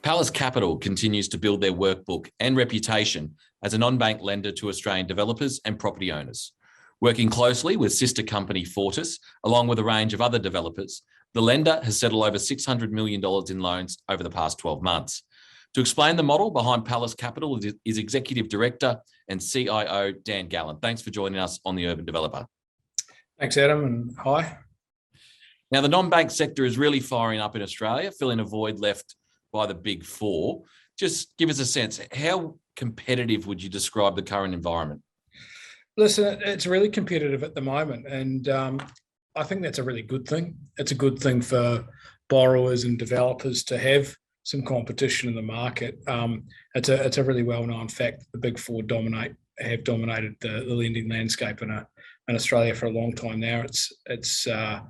Pallas Capital continues to build their workbook and reputation as a non-bank lender to Australian developers and property owners. Working closely with sister company Fortis, along with a range of other developers, the lender has settled over $600 million in loans over the past 12 months. To explain the model behind Pallas Capital is Executive Director and CIO Dan Gallen. Thanks for joining us on The Urban Developer. Thanks, Adam, and hi. Now, the non-bank sector is really firing up in Australia, filling a void left by the big four. Just give us a sense, how competitive would you describe the current environment? Listen, it's really competitive at the moment, and I think that's a really good thing. It's a good thing for borrowers and developers to have some competition in the market. It's a really well-known fact. The big four have dominated the lending landscape in Australia for a long time now. It's the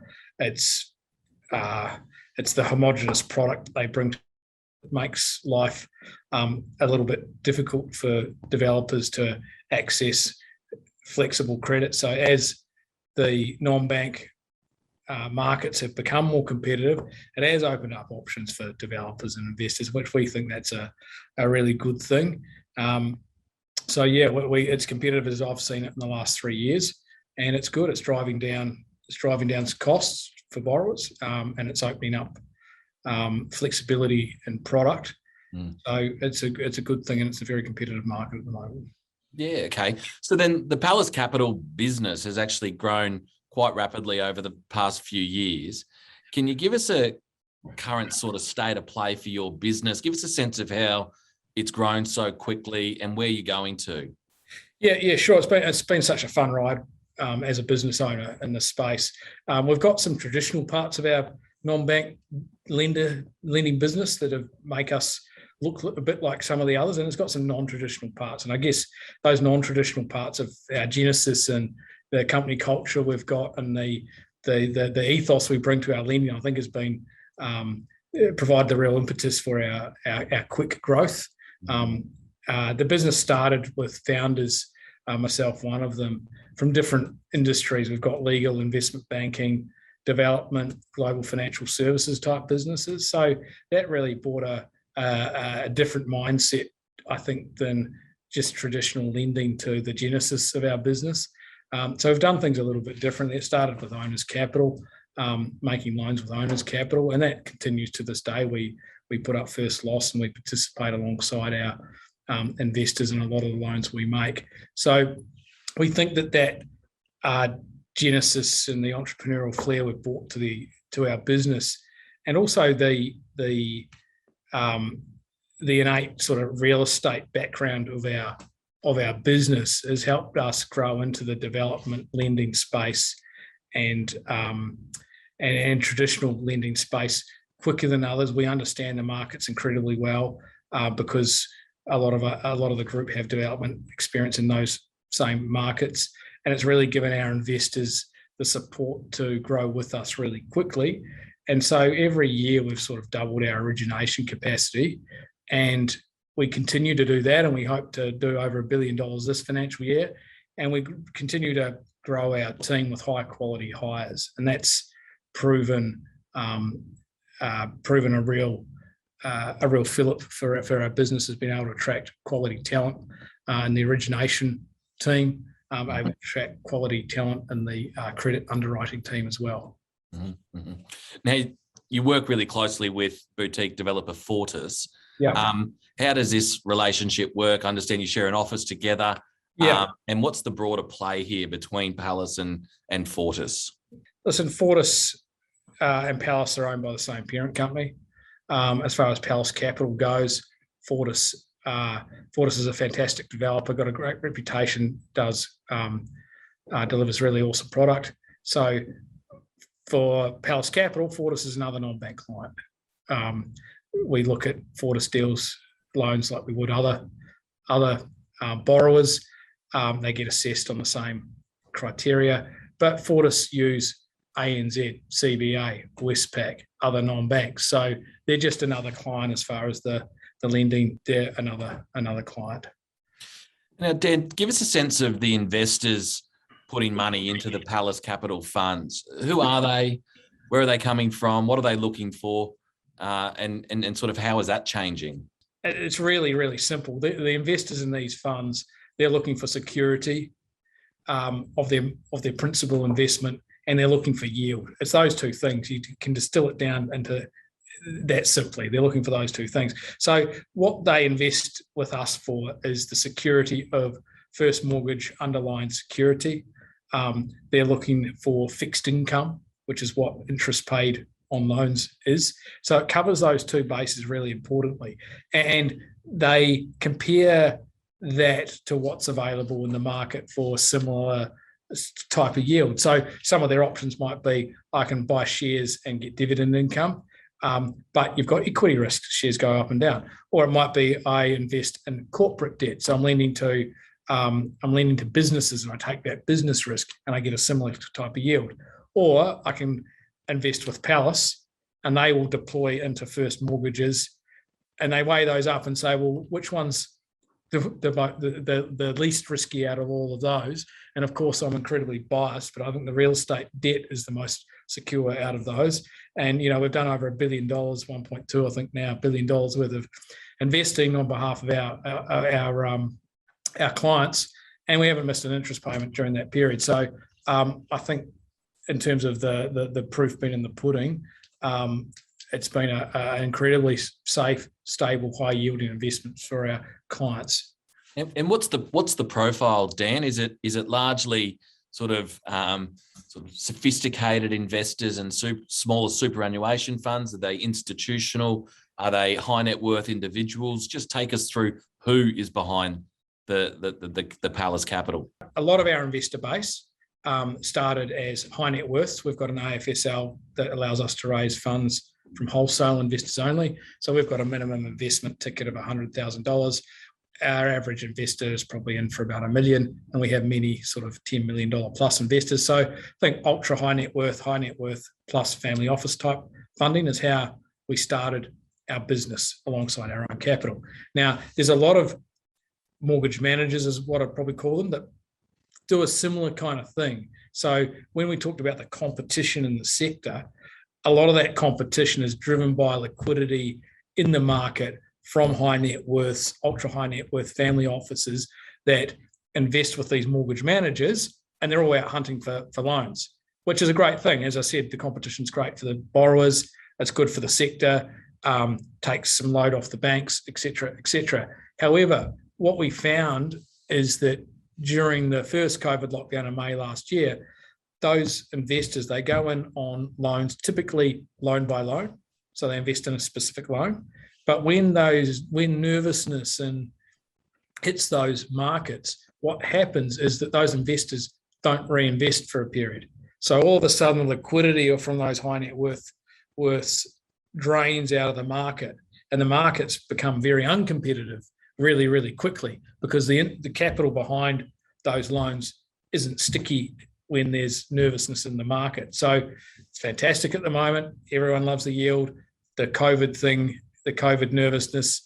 homogenous product they bring. It makes life a little bit difficult for developers to access flexible credit. So as the non-bank markets have become more competitive, it has opened up options for developers and investors, which we think that's a really good thing. It's competitive as I've seen it in the last 3 years, and it's good. It's driving down costs for borrowers, and it's opening up flexibility in product. So it's a good thing, and it's a very competitive market at the moment. Yeah, okay. So then the Pallas Capital business has actually grown quite rapidly over the past few years. Can you give us a current sort of state of play for your business? Give us a sense of how it's grown so quickly and where you're going to. Yeah, sure. It's been such a fun ride as a business owner in this space. We've got some traditional parts of our non-bank lending business that make us look a bit like some of the others, and it's got some non-traditional parts. And I guess those non-traditional parts of our genesis and the company culture we've got and the ethos we bring to our lending, I think, has been provide the real impetus for our quick growth. The business started with founders, myself one of them, from different industries. We've got legal, investment banking, development, global financial services type businesses. So that really brought a different mindset, I think, than just traditional lending to the genesis of our business. So we've done things a little bit differently. It started with owners' capital, making loans with owners' capital, and that continues to this day. We put up first loss and we participate alongside our investors in a lot of the loans we make. So we think that genesis and the entrepreneurial flair we've brought to our business, and also the innate sort of real estate background of our business has helped us grow into the development lending space and traditional lending space quicker than others. We understand the markets incredibly well because a lot of the group have development experience in those same markets, and it's really given our investors the support to grow with us really quickly. And so every year we've sort of doubled our origination capacity, and we continue to do that, and we hope to do over $1 billion this financial year. And we continue to grow our team with high quality hires, and that's proven a real fillip for our business, has been able to attract quality talent in the origination team, able to attract quality talent in the credit underwriting team as well. Mm-hmm. Mm-hmm. Now, you work really closely with boutique developer Fortis. Yeah. How does this relationship work? I understand you share an office together. Yeah. And what's the broader play here between Pallas and Fortis? Listen, Fortis and Pallas are owned by the same parent company. As far as Pallas Capital goes, Fortis is a fantastic developer, got a great reputation, delivers really awesome product. So for Pallas Capital, Fortis is another non-bank client. We look at Fortis deals, loans like we would other borrowers. They get assessed on the same criteria, but Fortis use ANZ, CBA, Westpac, other non-banks. So they're just another client as far as the lending. They're another client. Now, Dan, give us a sense of the investors putting money into the Pallas Capital funds. Who are they? Where are they coming from? What are they looking for? and sort of how is that changing? It's really, really simple. The investors in these funds, they're looking for security of their principal investment, and they're looking for yield. It's those two things. You can distill it down into that simply. They're looking for those two things. So what they invest with us for is the security of first mortgage underlying security. They're looking for fixed income, which is what interest paid on loans is. So it covers those two bases really importantly. And they compare that to what's available in the market for similar type of yield. So some of their options might be, I can buy shares and get dividend income, but you've got equity risk, shares go up and down. Or it might be, I invest in corporate debt. So I'm lending to businesses and I take that business risk and I get a similar type of yield. Or I can invest with Pallas and they will deploy into first mortgages and they weigh those up and say, well, which one's the least risky out of all of those? And of course, I'm incredibly biased, but I think the real estate debt is the most secure out of those. And, we've done over $1 billion, 1.2, I think now, $1 billion worth of investing on behalf of our clients, and we haven't missed an interest payment during that period. So I think in terms of the proof being in the pudding, it's been an incredibly safe, stable, high-yielding investment for our clients. And what's the profile, Dan? Is it largely sort of sophisticated investors and smaller superannuation funds? Are they institutional? Are they high net worth individuals? Just take us through who is behind the Pallas Capital. A lot of our investor base started as high net worths. We've got an AFSL that allows us to raise funds from wholesale investors only. So we've got a minimum investment ticket of $100,000. Our average investor is probably in for about $1 million, and we have many sort of $10 million plus investors. So I think ultra high net worth plus family office type funding is how we started our business alongside our own capital. Now, there's a lot of mortgage managers, is what I'd probably call them, that do a similar kind of thing. So when we talked about the competition in the sector, a lot of that competition is driven by liquidity in the market from high net worths, ultra high net worth family offices that invest with these mortgage managers, and they're all out hunting for loans, which is a great thing. As I said, the competition's great for the borrowers, it's good for the sector, takes some load off the banks, et cetera, et cetera. However, what we found is that during the first COVID lockdown in May last year, those investors, they go in on loans, typically loan by loan. So they invest in a specific loan. But when nervousness hits those markets, what happens is that those investors don't reinvest for a period. So all of a sudden, the liquidity from those high net worths drains out of the market, and the markets become very uncompetitive really, really quickly because the capital behind those loans isn't sticky when there's nervousness in the market. So it's fantastic at the moment. Everyone loves the yield. The COVID thing, the COVID nervousness,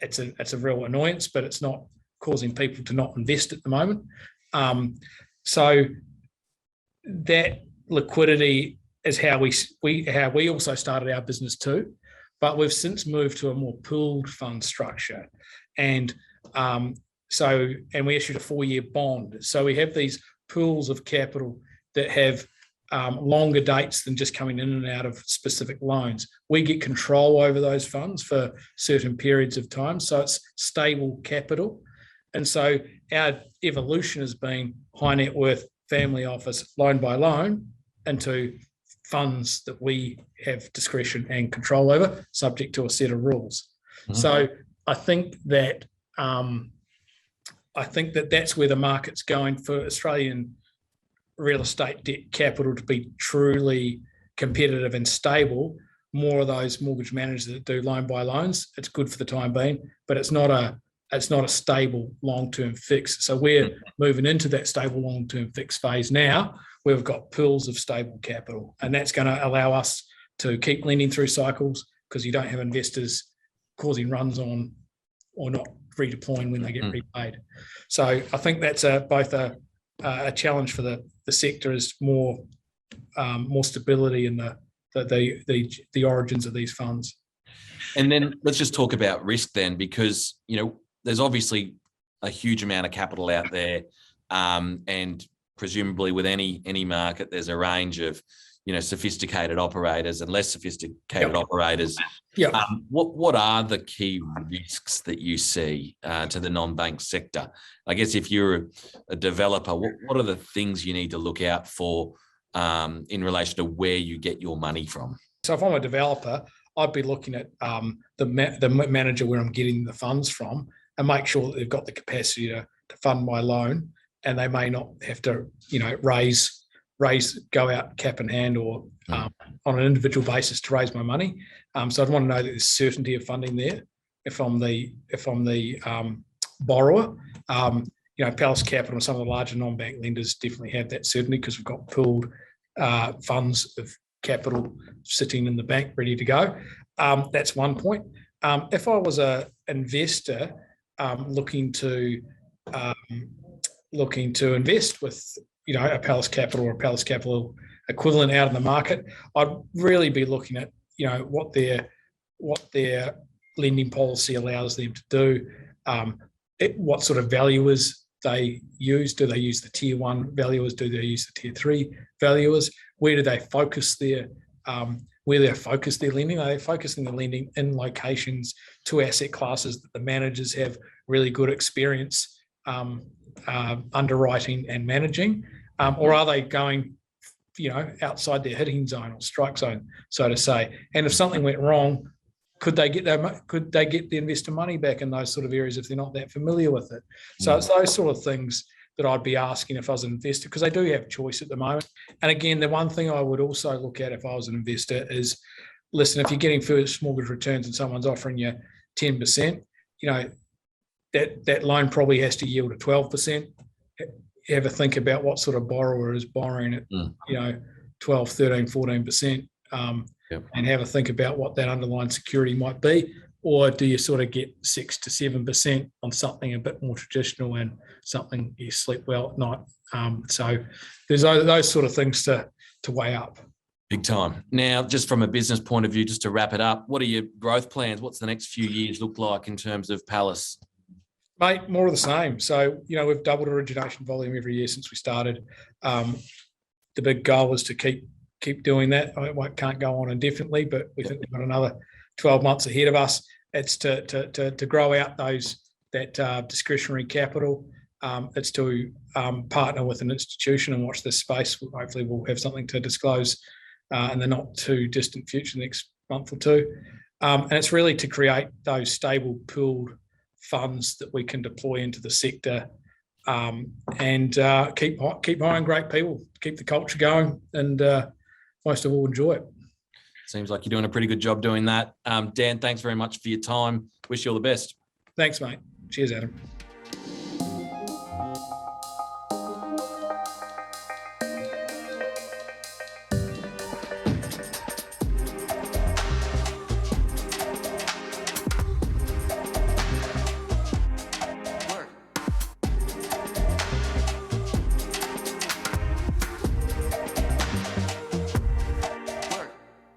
it's a real annoyance, but it's not causing people to not invest at the moment. So that liquidity is how we also started our business too, but we've since moved to a more pooled fund structure, and we issued a 4-year bond. So we have these pools of capital that have longer dates than just coming in and out of specific loans. We get control over those funds for certain periods of time, so it's stable capital. And so our evolution has been high net worth family office loan by loan into funds that we have discretion and control over, subject to a set of rules. Mm-hmm. So I think that that's where the market's going for Australian real estate debt capital to be truly competitive and stable. More of those mortgage managers that do loan by loans, it's good for the time being, but it's not a stable long-term fix. So we're moving into that stable long-term fix phase now. We've got pools of stable capital, and that's going to allow us to keep lending through cycles because you don't have investors causing runs on or not redeploying when they get repaid. So I think that's both a challenge for the sector, is more stability in the the origins of these funds. And then let's just talk about risk then, because there's obviously a huge amount of capital out there, and presumably with any market, there's a range of sophisticated operators and less sophisticated operators. Yeah. What are the key risks that you see to the non-bank sector? I guess if you're a developer, what are the things you need to look out for in relation to where you get your money from? So if I'm a developer, I'd be looking at the manager where I'm getting the funds from, and make sure that they've got the capacity to fund my loan, and they may not have to go out cap in hand or on an individual basis to raise my money. So I'd want to know that there's certainty of funding there. If I'm the borrower, Pallas Capital and some of the larger non-bank lenders definitely have that certainty because we've got pooled funds of capital sitting in the bank ready to go. That's one point. If I was an investor looking to invest with a Pallas Capital or a Pallas Capital equivalent out in the market, I'd really be looking at what their lending policy allows them to do, what sort of valuers they use. Do they use the tier 1 valuers? Do they use the tier 3 valuers? Where do they focus their lending? Are they focusing the lending in locations to asset classes that the managers have really good experience underwriting and managing, or are they going outside their hitting zone or strike zone, so to say? And if something went wrong, could they get the investor money back in those sort of areas if they're not that familiar with it? So it's those sort of things that I'd be asking if I was an investor, because they do have choice at the moment. And again, the one thing I would also look at if I was an investor is, listen, if you're getting first mortgage returns and someone's offering you 10%, that loan probably has to yield a 12%. Have a think about what sort of borrower is borrowing at 12, 13, 14%, and have a think about what that underlying security might be. Or do you sort of get 6 to 7% on something a bit more traditional and something you sleep well at night? So there's those sort of things to weigh up. Big time. Now, just from a business point of view, just to wrap it up, what are your growth plans? What's the next few years look like in terms of Pallas? Mate, more of the same. So, we've doubled origination volume every year since we started. The big goal was to keep doing that. It can't go on indefinitely, but we think we've got another 12 months ahead of us. It's to grow out that discretionary capital. It's to partner with an institution and watch this space. Hopefully we'll have something to disclose in the not too distant future, next month or two. And it's really to create those stable pooled funds that we can deploy into the sector, and keep hiring great people, keep the culture going, and most of all, enjoy it. Seems like you're doing a pretty good job doing that. Dan, thanks very much for your time. Wish you all the best. Thanks, mate. Cheers, Adam.